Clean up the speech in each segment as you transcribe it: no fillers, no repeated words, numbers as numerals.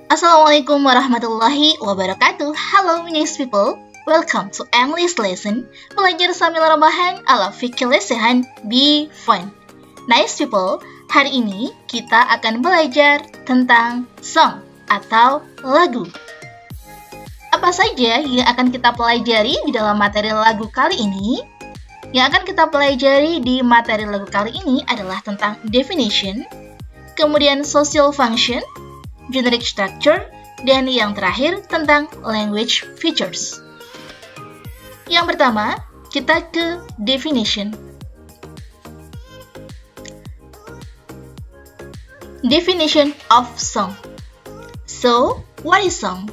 Assalamualaikum warahmatullahi wabarakatuh. Halo nice people, welcome to English lesson. Belajar sambil rebahan ala fikih lesehan, be fun. Nice people, hari ini kita akan belajar tentang song atau lagu. Apa saja yang akan kita pelajari di dalam materi lagu kali ini? Yang akan kita pelajari di materi lagu kali ini adalah tentang definition, kemudian social function, generic structure, dan yang terakhir tentang language features. Yang pertama, kita ke definition. Definition of song. So, what is song?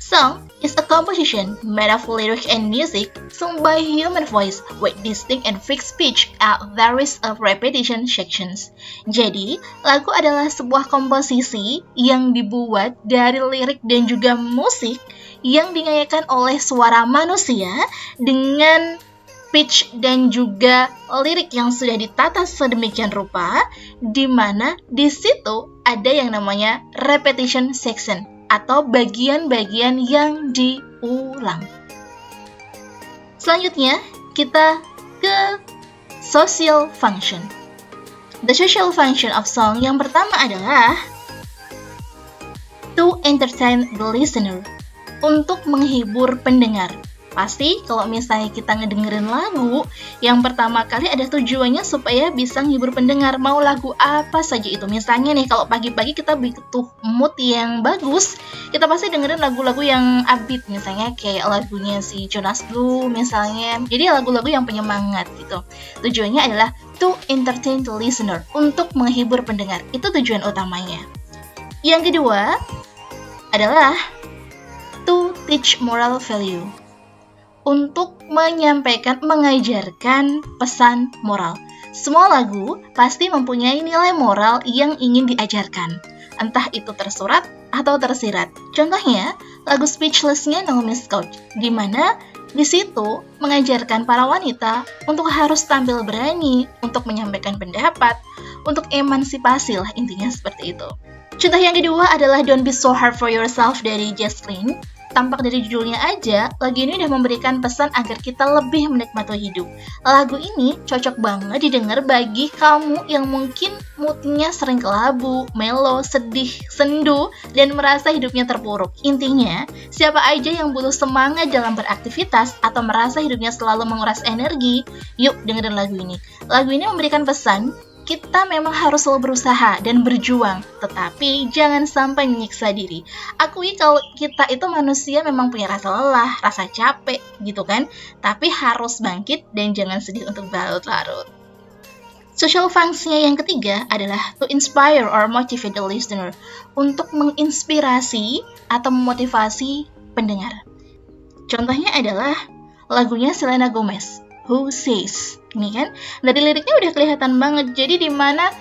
Song is a composition made of lyric and music sung by human voice with distinct and fixed pitch at various of repetition sections. Jadi, lagu adalah sebuah komposisi yang dibuat dari lirik dan juga musik yang dinyanyikan oleh suara manusia dengan pitch dan juga lirik yang sudah ditata sedemikian rupa, di mana di situ ada yang namanya repetition section atau bagian-bagian yang diulang. Selanjutnya, kita ke social function. The social function of song yang pertama adalah to entertain the listener, untuk menghibur pendengar. Pasti kalau misalnya kita ngedengerin lagu, yang pertama kali ada tujuannya supaya bisa menghibur pendengar. Mau lagu apa saja itu. Misalnya nih, kalau pagi-pagi kita butuh mood yang bagus, kita pasti dengerin lagu-lagu yang upbeat. Misalnya kayak lagunya si Jonas Blue misalnya. Jadi lagu-lagu yang penyemangat gitu. Tujuannya adalah to entertain the listener, untuk menghibur pendengar. Itu tujuan utamanya. Yang kedua adalah to teach moral value, untuk menyampaikan, mengajarkan pesan moral. Semua lagu pasti mempunyai nilai moral yang ingin diajarkan, entah itu tersurat atau tersirat. Contohnya, lagu Speechless-nya Naomi Scott, di mana di situ mengajarkan para wanita untuk harus tampil berani, untuk menyampaikan pendapat, untuk emansipasi lah, intinya seperti itu. Contoh yang kedua adalah Don't Be So Hard For Yourself dari Jess Glynne. Tampak dari judulnya aja, lagu ini udah memberikan pesan agar kita lebih menikmati hidup. Lagu ini cocok banget didengar bagi kamu yang mungkin moodnya sering kelabu, melo, sedih, sendu, dan merasa hidupnya terpuruk. Intinya, siapa aja yang butuh semangat dalam beraktivitas atau merasa hidupnya selalu menguras energi, yuk dengerin lagu ini. Lagu ini memberikan pesan, kita memang harus selalu berusaha dan berjuang, tetapi jangan sampai menyiksa diri. Akui kalau kita itu manusia memang punya rasa lelah, rasa capek, gitu kan? Tapi harus bangkit dan jangan sedih untuk berlarut-larut. Social function yang ketiga adalah to inspire or motivate the listener, untuk menginspirasi atau memotivasi pendengar. Contohnya adalah lagunya Selena Gomez, Who Says. Ini kan, dari liriknya udah kelihatan banget. Jadi di mana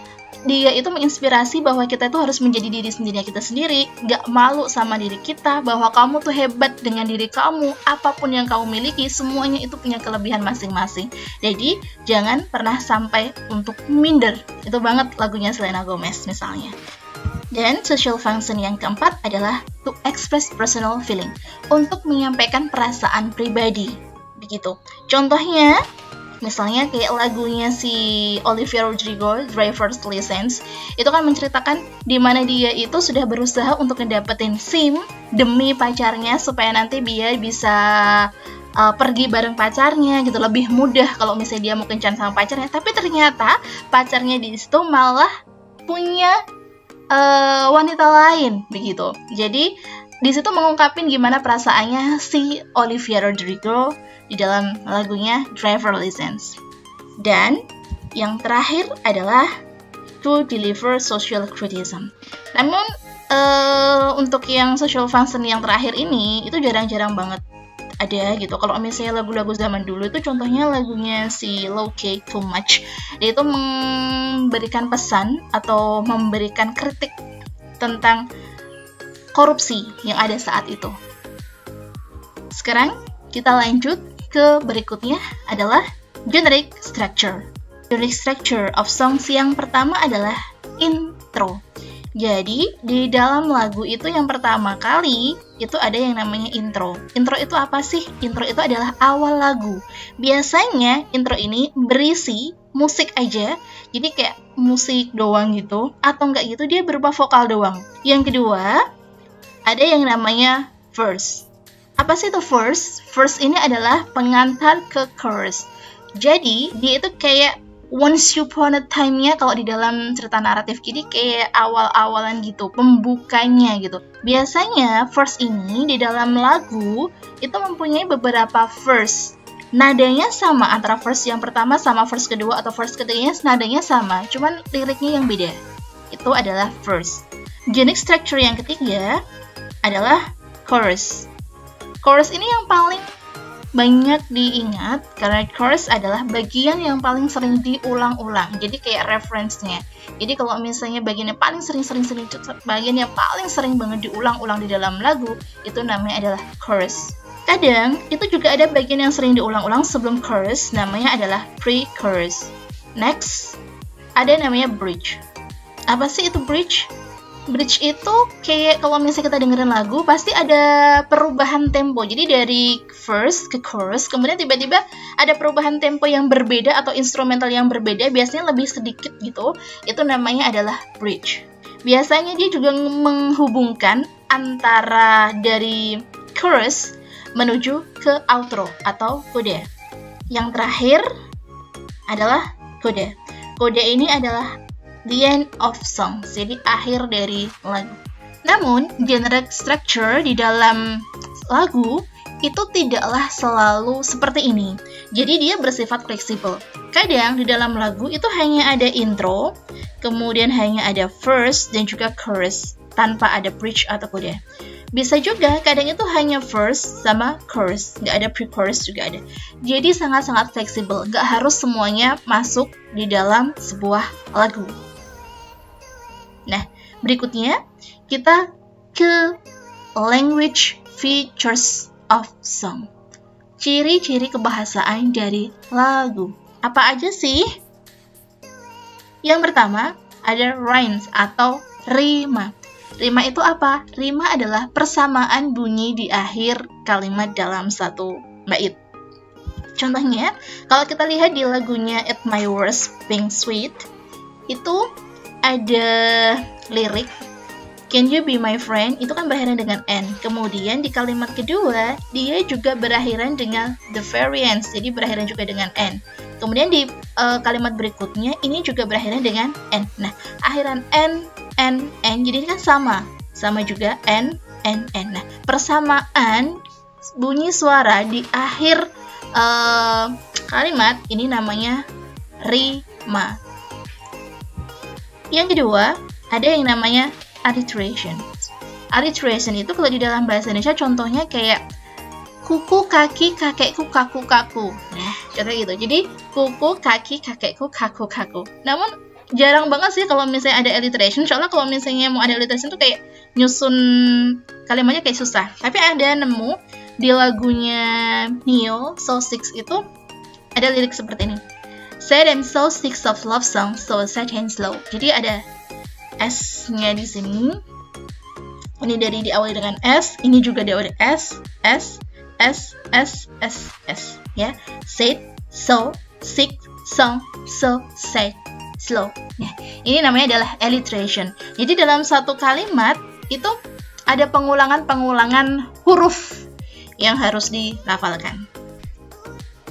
dia itu menginspirasi bahwa kita itu harus menjadi diri sendiri kita sendiri, gak malu sama diri kita, bahwa kamu tuh hebat dengan diri kamu, apapun yang kamu miliki, semuanya itu punya kelebihan masing-masing. Jadi jangan pernah sampai untuk minder. Itu banget lagunya Selena Gomez misalnya. Dan social function yang keempat adalah to express personal feeling, untuk menyampaikan perasaan pribadi. Begitu. Contohnya, misalnya kayak lagunya si Olivia Rodrigo, Driver's License, itu kan menceritakan di mana dia itu sudah berusaha untuk ngedapetin SIM demi pacarnya supaya nanti biar bisa pergi bareng pacarnya gitu, lebih mudah kalau misalnya dia mau kencan sama pacarnya. Tapi ternyata pacarnya di situ malah punya wanita lain begitu. Jadi di situ mengungkapin gimana perasaannya si Olivia Rodrigo di dalam lagunya Driver's License. Dan yang terakhir adalah to deliver social criticism. Namun untuk yang social function yang terakhir ini itu jarang-jarang banget ada gitu. Kalau misalnya lagu-lagu zaman dulu itu contohnya lagunya si Low Key Too Much, dia itu memberikan pesan atau memberikan kritik tentang korupsi yang ada saat itu. Sekarang kita lanjut ke berikutnya adalah generic structure. Generic structure of songs yang pertama adalah intro. Jadi, di dalam lagu itu yang pertama kali, itu ada yang namanya intro. Intro itu apa sih? Intro itu adalah awal lagu. Biasanya, intro ini berisi musik aja, jadi kayak musik doang gitu, atau enggak gitu dia berupa vokal doang. Yang kedua, ada yang namanya verse. Apa sih itu verse? Verse ini adalah pengantar ke chorus. Jadi, dia itu kayak once upon a time-nya kalau di dalam cerita naratif, jadi kayak awal-awalan gitu, pembukanya gitu. Biasanya verse ini di dalam lagu itu mempunyai beberapa verse. Nadanya sama antara verse yang pertama sama verse kedua atau verse ketiganya nadanya sama, cuman liriknya yang beda. Itu adalah verse. Generic structure yang ketiga adalah chorus. Chorus ini yang paling banyak diingat karena chorus adalah bagian yang paling sering diulang-ulang. Jadi kayak reference-nya. Jadi kalau misalnya bagian yang paling sering bagian yang paling sering banget diulang-ulang di dalam lagu, itu namanya adalah chorus. Kadang itu juga ada bagian yang sering diulang-ulang sebelum chorus, namanya adalah pre-chorus. Next, ada namanya bridge. Apa sih itu bridge? Bridge itu kayak kalau misalnya kita dengerin lagu pasti ada perubahan tempo. Jadi dari verse ke chorus, kemudian tiba-tiba ada perubahan tempo yang berbeda atau instrumental yang berbeda, biasanya lebih sedikit gitu. Itu namanya adalah bridge. Biasanya dia juga menghubungkan antara dari chorus menuju ke outro atau coda. Yang terakhir adalah coda. Coda ini adalah the end of song, jadi akhir dari lagu. Namun, generic structure di dalam lagu itu tidaklah selalu seperti ini. Jadi dia bersifat fleksibel. Kadang di dalam lagu itu hanya ada intro, kemudian hanya ada verse dan juga chorus, tanpa ada bridge atau coda. Bisa juga kadang itu hanya verse sama chorus, nggak ada pre-chorus juga ada. Jadi sangat-sangat fleksibel, nggak harus semuanya masuk di dalam sebuah lagu. Nah, berikutnya kita ke language features of song. Ciri-ciri kebahasaan dari lagu. Apa aja sih? Yang pertama, ada rhymes atau rima. Rima itu apa? Rima adalah persamaan bunyi di akhir kalimat dalam satu bait. Contohnya, kalau kita lihat di lagunya At My Worst Being Sweet, itu ada lirik Can you be my friend? Itu kan berakhiran dengan N. Kemudian di kalimat kedua dia juga berakhiran dengan the variance, jadi berakhiran juga dengan N. Kemudian di kalimat berikutnya ini juga berakhiran dengan N. Nah, akhiran N, jadi ini kan sama juga N. Nah, persamaan bunyi suara di akhir kalimat ini namanya rima. Yang kedua, ada yang namanya alliteration. Alliteration itu kalau di dalam bahasa Indonesia contohnya kayak kuku kaki kakekku kaku-kaku. Nah, contohnya gitu. Jadi, kuku kaki kakekku kaku-kaku. Namun, jarang banget sih kalau misalnya ada alliteration. Soalnya kalau misalnya mau ada alliteration tuh kayak nyusun kalimatnya kayak susah. Tapi ada nemu di lagunya Neo, So Six itu ada lirik seperti ini. Said I'm so sick of love song, so sad and slow. Jadi ada S-nya di sini. Ini dari diawali dengan S, ini juga diawali S, ya. Said, so, sick, song, so, sad, slow. Nah, ini namanya adalah alliteration. Jadi dalam satu kalimat itu ada pengulangan huruf yang harus dilafalkan.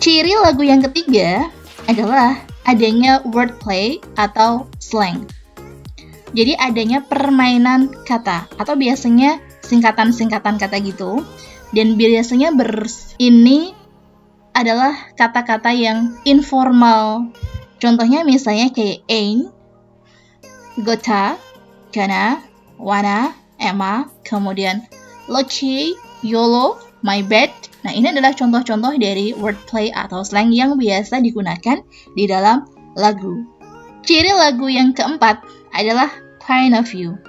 Ciri lagu yang ketiga adalah adanya wordplay atau slang. Jadi adanya permainan kata atau biasanya singkatan-singkatan kata gitu. Dan biasanya ini adalah kata-kata yang informal. Contohnya misalnya kayak ain't, gota, gonna, wanna, Emma, kemudian lucky, YOLO, my bad. Nah, ini adalah contoh-contoh dari wordplay atau slang yang biasa digunakan di dalam lagu. Ciri lagu yang keempat adalah point of view.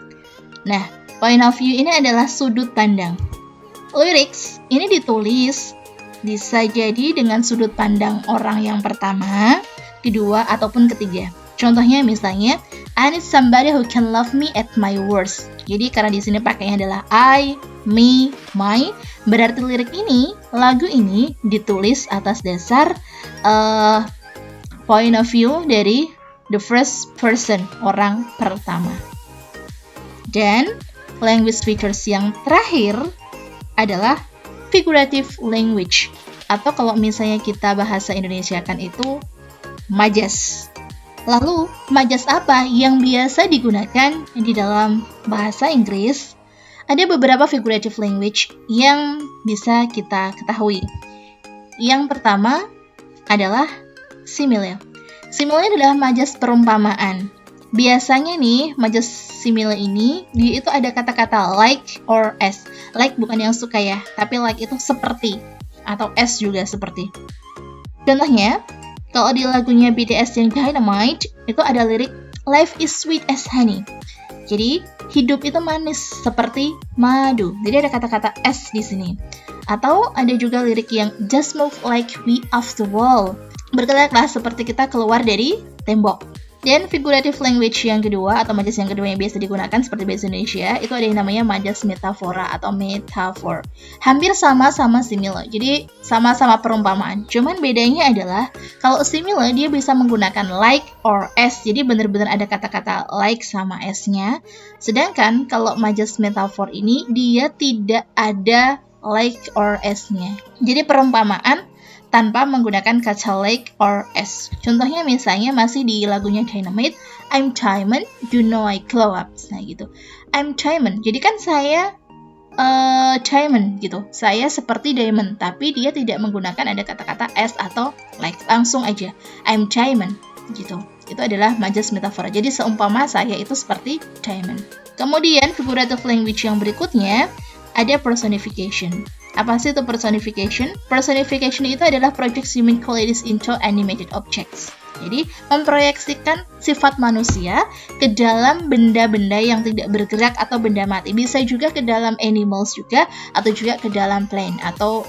Nah, point of view ini adalah sudut pandang. Lyrics ini ditulis bisa jadi dengan sudut pandang orang yang pertama, kedua, ataupun ketiga. Contohnya misalnya, I need somebody who can love me at my worst. Jadi karena di sini pakainya adalah I, me, my, berarti lirik ini, lagu ini ditulis atas dasar point of view dari the first person, orang pertama. Dan language features yang terakhir adalah figurative language, atau kalau misalnya kita bahasa Indonesiakan itu majas. Lalu, majas apa yang biasa digunakan di dalam bahasa Inggris? Ada beberapa figurative language yang bisa kita ketahui. Yang pertama adalah simile. Simile adalah majas perumpamaan. Biasanya nih, majas simile ini, dia itu ada kata-kata like or as. Like bukan yang suka ya, tapi like itu seperti. Atau as juga seperti. Contohnya, kalau di lagunya BTS yang Dynamite, itu ada lirik, life is sweet as honey. Jadi, hidup itu manis seperti madu. Jadi ada kata-kata as di sini. Atau ada juga lirik yang just move like we off the wall. Bergeraklah seperti kita keluar dari tembok. Dan figurative language yang kedua atau majas yang kedua yang biasa digunakan seperti bahasa Indonesia itu ada yang namanya majas metafora atau metafor. Hampir sama-sama simile. Jadi sama-sama perumpamaan. Cuman bedanya adalah kalau simile dia bisa menggunakan like or as. Jadi benar-benar ada kata-kata like sama as-nya. Sedangkan kalau majas metafor ini dia tidak ada like or as-nya. Jadi perumpamaan tanpa menggunakan kata like or as. Contohnya misalnya masih di lagunya Dynamite, I'm diamond, you know I glow up. Nah gitu. I'm diamond. Jadi kan saya diamond gitu. Saya seperti diamond, tapi dia tidak menggunakan ada kata-kata as atau like. Langsung aja. I'm diamond gitu. Itu adalah majas metafora. Jadi seumpama saya itu seperti diamond. Kemudian figurative language yang berikutnya ada personification. Apa sih itu personification? Personification itu adalah project human qualities into animated objects. Jadi, memproyeksikan sifat manusia ke dalam benda-benda yang tidak bergerak atau benda mati. Bisa juga ke dalam animals juga, atau juga ke dalam plant, atau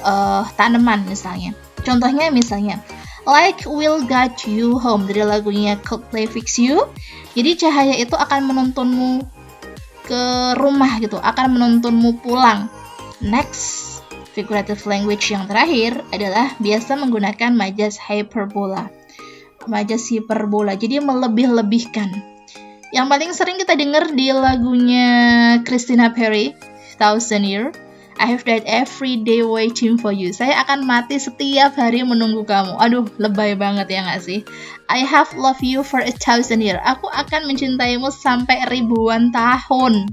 tanaman misalnya. Contohnya misalnya, Light will guide you home, dari lagunya Coldplay Fix You. Jadi, cahaya itu akan menuntunmu ke rumah gitu, akan menuntunmu pulang. Next. Figurative language yang terakhir adalah biasa menggunakan majas hyperbola. Majas hiperbola, jadi melebih-lebihkan. Yang paling sering kita dengar di lagunya Christina Perri, Thousand Year, I have died every day waiting for you. Saya akan mati setiap hari menunggu kamu. Aduh, lebay banget ya nggak sih? I have loved you for 1,000 years. Aku akan mencintaimu sampai ribuan tahun.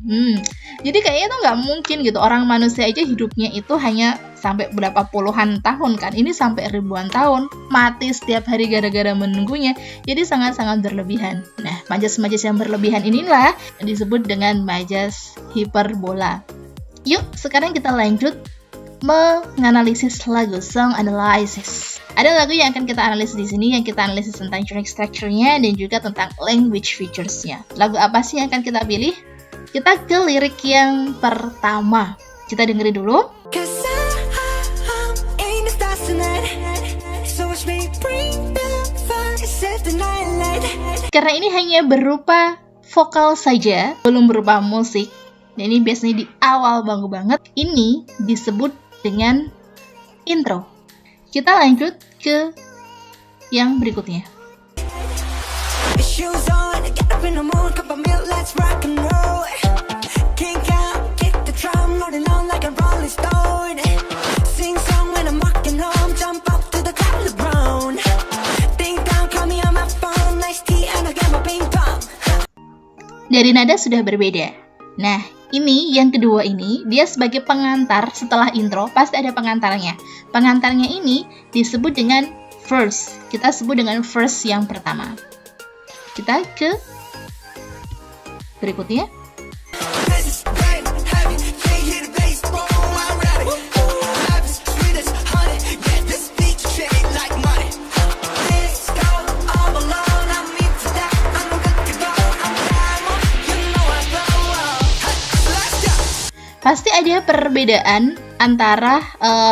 Jadi kayaknya itu nggak mungkin gitu. Orang manusia aja hidupnya itu hanya sampai berapa puluhan tahun kan. Ini sampai ribuan tahun. Mati setiap hari gara-gara menunggunya. Jadi sangat-sangat berlebihan. Nah, majas-majas yang berlebihan inilah yang disebut dengan majas hiperbola. Yuk, sekarang kita lanjut menganalisis lagu, song analysis. Ada lagu yang akan kita analisis di sini, yang kita analisis tentang rhythmic structure-nya dan juga tentang language features-nya. Lagu apa sih yang akan kita pilih? Kita ke lirik yang pertama. Kita dengerin dulu. Karena ini hanya berupa vokal saja, belum berupa musik. Dan ini biasanya di awal banget. Ini disebut dengan intro. Kita lanjut ke yang berikutnya. Dari nada sudah berbeda. Nah, ini yang kedua ini, dia sebagai pengantar setelah intro, pasti ada pengantarnya. Pengantarnya ini disebut dengan verse. Kita sebut dengan verse yang pertama. Kita ke berikutnya. Pasti ada perbedaan antara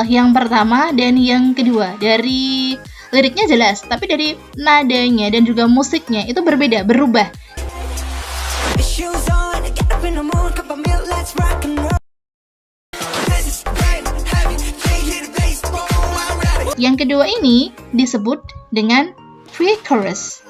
yang pertama dan yang kedua. Dari liriknya jelas, tapi dari nadanya dan juga musiknya itu berbeda, berubah. Yang kedua ini disebut dengan pre-chorus.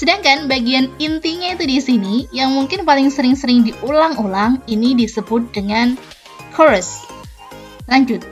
Sedangkan bagian intinya itu di sini yang mungkin paling sering-sering diulang-ulang ini disebut dengan chorus. Lanjut.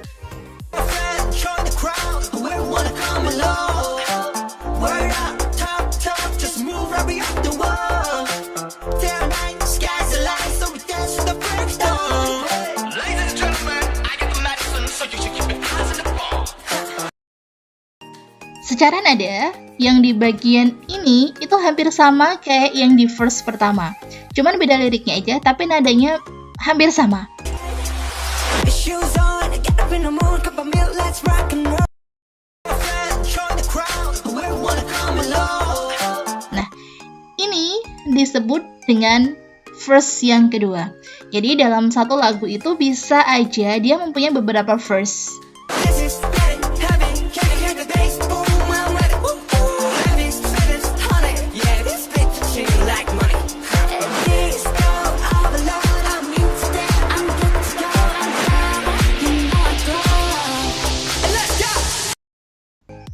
Secara nada, yang di bagian ini itu hampir sama kayak yang di verse pertama. Cuman beda liriknya aja, tapi nadanya hampir sama. Nah, ini disebut dengan verse yang kedua. Jadi dalam satu lagu itu bisa aja dia mempunyai beberapa verse.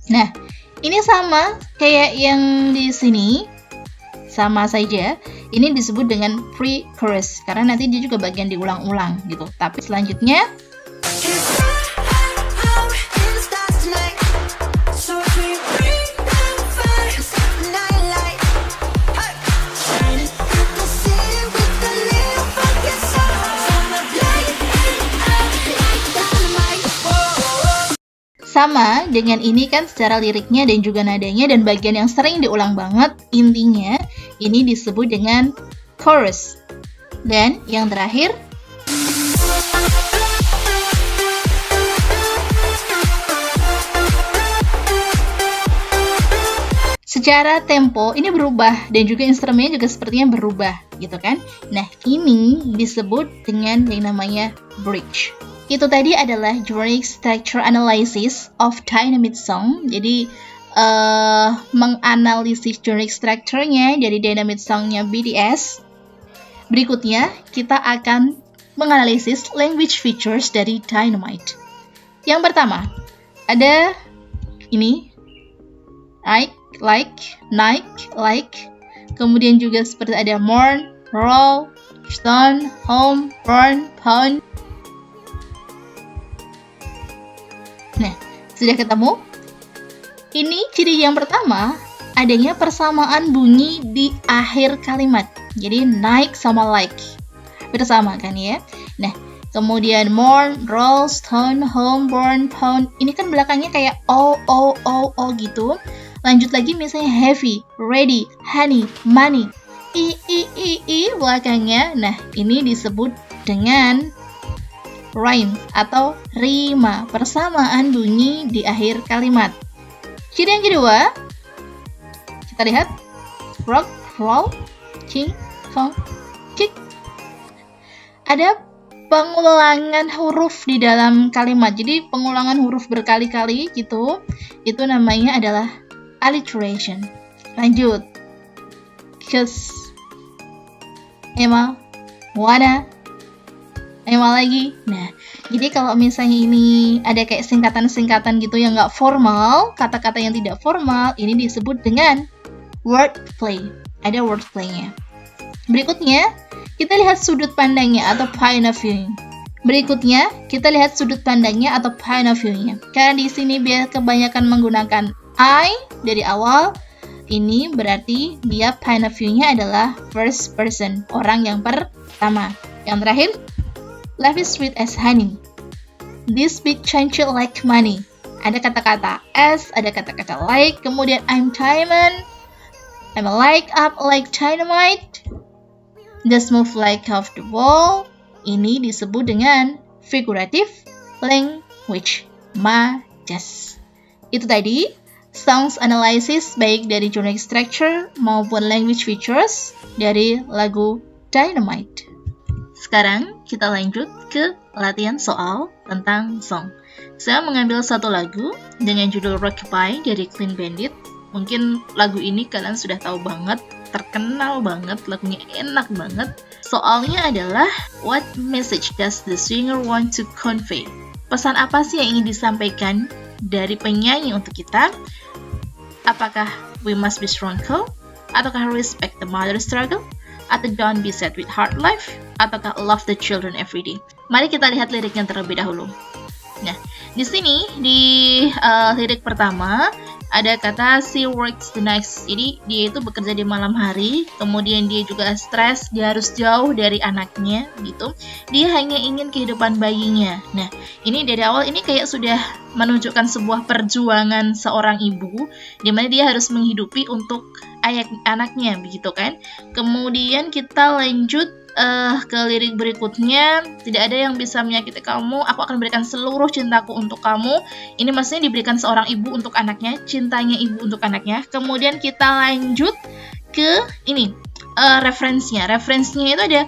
Nah, ini sama kayak yang di sini, sama saja. Ini disebut dengan pre-chorus karena nanti dia juga bagian diulang-ulang gitu. Tapi selanjutnya sama dengan ini kan secara liriknya dan juga nadanya dan bagian yang sering diulang banget, intinya ini disebut dengan chorus. Dan yang terakhir secara tempo ini berubah dan juga instrumennya juga sepertinya berubah gitu kan. Nah, ini disebut dengan yang namanya bridge. Itu tadi adalah Generic Structure Analysis of Dynamite Song. Jadi menganalisis generic structure-nya dari Dynamite Song-nya BTS. Berikutnya kita akan menganalisis language features dari Dynamite. Yang pertama ada ini like, kemudian juga seperti ada mourn, roll, stone, home, burn, pound. Nah, sudah ketemu? Ini ciri yang pertama, adanya persamaan bunyi di akhir kalimat. Jadi naik sama like bersama kan ya. Nah, kemudian mourn, roll, stone, home, burn, pound. Ini kan belakangnya kayak o gitu. Lanjut lagi misalnya heavy, ready, honey, money. I belakangnya. Nah, ini disebut dengan rhyme atau rima, persamaan bunyi di akhir kalimat. Ciri yang kedua, kita lihat rock, roll, ching, song, kick. Ada pengulangan huruf di dalam kalimat. Jadi pengulangan huruf berkali-kali gitu. Itu namanya adalah alliteration. Lanjut. Kiss, Emma, wanna, Emma lagi. Nah, jadi kalau misalnya ini ada kayak singkatan-singkatan gitu yang nggak formal, kata-kata yang tidak formal, ini disebut dengan wordplay. Ada wordplay-nya. Berikutnya, kita lihat sudut pandangnya atau point of view. Berikutnya, kita lihat sudut pandangnya atau point of view-nya. Karena di sini biar kebanyakan menggunakan I dari awal, ini berarti dia point of view-nya adalah first person, orang yang pertama. Yang terakhir, life is sweet as honey. This big change like money. Ada kata-kata as, ada kata-kata like, kemudian I'm diamond, I'm like up like dynamite. Just move like off the wall. Ini disebut dengan figurative language. Majas. Itu tadi songs analysis baik dari phonic structure maupun language features dari lagu Dynamite. Sekarang kita lanjut ke latihan soal tentang song. Saya mengambil satu lagu dengan judul Rockabye dari Clean Bandit. Mungkin lagu ini kalian sudah tahu banget, terkenal banget, lagunya enak banget. Soalnya adalah, what message does the singer want to convey? Pesan apa sih yang ingin disampaikan dari penyanyi untuk kita? Apakah we must be strong, ataukah respect the mother struggle, atau don't be sad with hard life, ataukah love the children every day? Mari kita lihat liriknya terlebih dahulu. Nah, di sini di lirik pertama ada kata she works the nights. Jadi dia itu bekerja di malam hari, kemudian dia juga stres, dia harus jauh dari anaknya gitu. Dia hanya ingin kehidupan bayinya. Nah, ini dari awal ini kayak sudah menunjukkan sebuah perjuangan seorang ibu di mana dia harus menghidupi untuk anaknya begitu kan. Kemudian kita lanjut ke lirik berikutnya, tidak ada yang bisa menyakiti kamu, aku akan berikan seluruh cintaku untuk kamu. Ini maksudnya diberikan seorang ibu untuk anaknya, cintanya ibu untuk anaknya. Kemudian kita lanjut ke ini, referensinya itu ada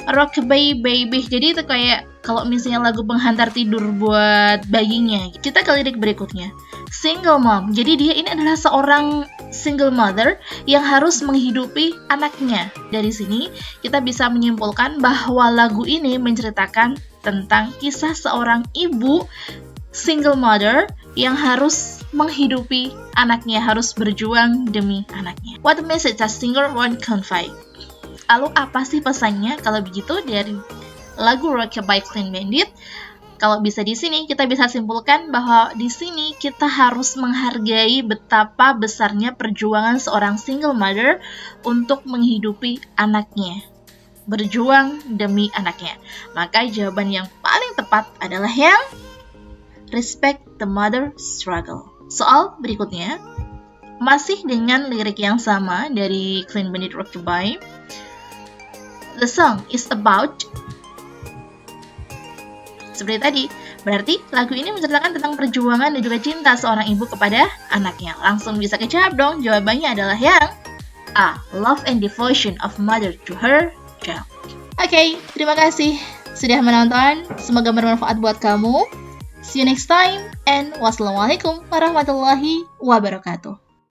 Rockabye Baby. Jadi itu kayak kalau misalnya lagu penghantar tidur buat bayinya. Kita ke lirik berikutnya, single mom. Jadi dia ini adalah seorang single mother yang harus menghidupi anaknya. Dari sini kita bisa menyimpulkan bahwa lagu ini menceritakan tentang kisah seorang ibu single mother yang harus menghidupi anaknya, harus berjuang demi anaknya. What message does singer want convey? Lalu apa sih pesannya kalau begitu dari lagu Rockabye Clean Bandit? Kalau bisa di sini kita bisa simpulkan bahwa di sini kita harus menghargai betapa besarnya perjuangan seorang single mother untuk menghidupi anaknya, berjuang demi anaknya. Maka jawaban yang paling tepat adalah yang respect the mother struggle. Soal berikutnya masih dengan lirik yang sama dari Clean Bandit Rockabye. The song is about, seperti tadi, berarti lagu ini menceritakan tentang perjuangan dan juga cinta seorang ibu kepada anaknya. Langsung bisa kejawab dong, jawabannya adalah yang A. Love and devotion of mother to her child. Oke, terima kasih sudah menonton. Semoga bermanfaat buat kamu. See you next time, and wassalamualaikum warahmatullahi wabarakatuh.